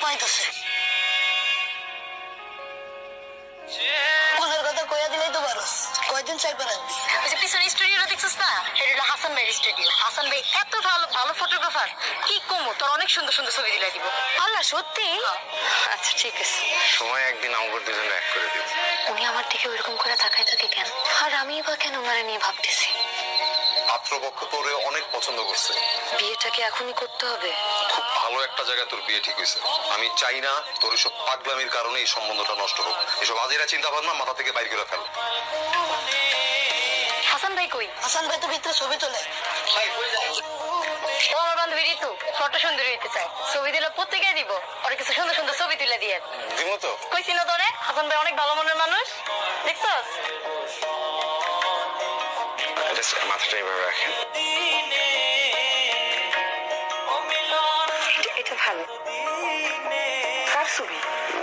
পাইতেছে। মনের কথা কইয়া দিলেই তো পারস। কয়দিন চাইবা রাখবি? ওই যে পিছনে স্টুডিওটা দেখছিস না, এটা হলো হাসান ভাইয়ের স্টুডিও। হাসান ভাই এত ভালো ভালো ফটোগ্রাফার, কি কমো, তোর অনেক সুন্দর সুন্দর ছবি দিলে দিব। আল্লাহ সত্যি? আচ্ছা ঠিক আছে, সময় একদিন আমাদের দুজনে এক করে দিব। উনি আমার দিকে ওইরকম করে তাকাই থাকে কেন? আর আমি বা কেন ওনারে নিয়ে ভাবতেছি? পাত্রপক্ষ তোরে অনেক পছন্দ করছে। বিয়েটাকে এখনই করতে হবে? খুব ভালো একটা জায়গায় তোর বিয়ে ঠিক হয়েছে। আমি চাই না তোর এসব পাগলামির কারণে এই সম্বন্ধটা নষ্ট হোক। এসব আজেরা চিন্তা ভাবনা মাথা থেকে বাইর করে ফেল। হাসান ভাই কই? হাসান ভাই তো ভিতরে ছবি তোলে। ও আমার বান্ধবী ঋতু ফটো সুন্দরী হইতে চায়, ছবি দিলে প্রত্যেকে দিব। ওর কিছু সুন্দর সুন্দর ছবি তুলে দিয়ে দিমো তো। কইছি না তোরে, হাসান ভাই অনেক ভালো মনের মানুষ, দেখছস? মাথাটা এইভাবে রাখেন। এটা ভালো। কার ছবি?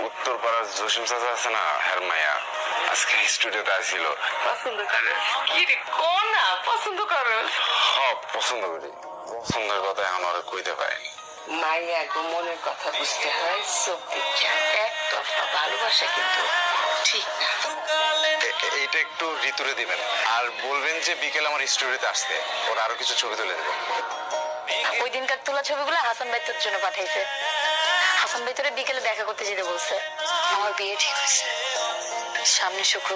উত্তর পাড়ার জসিম চাচা আছে না, হেরমায়া, আজকে স্টুডিওতে আসছিল। পছন্দ করে? কি রে কোন না পছন্দ করো? সব পছন্দ করি। পছন্দের কথা এখন আর কইতে পারিনি। মাইয়া গো, মনের কথা বুঝতে হয় চোখ দেখা। একতরফা ভালোবাসা কিন্তু ঠিক না। এইটা একটু ঋতুরে দিবেন, আর বলবেন যে বিকেল আমার স্টুডিওতে আসতে, ওর আরো কিছু ছবি তুলে দেবেন। ওই দিনকার তোলা ছবিগুলো হাসান ভাই তোর জন্য পাঠাইছে। হাসান ভাই তোরে বিকেলে দেখা করতে যেতে বলছে। আমার বিয়ে ঠিক হয়েছে সামনে শুক্রবার।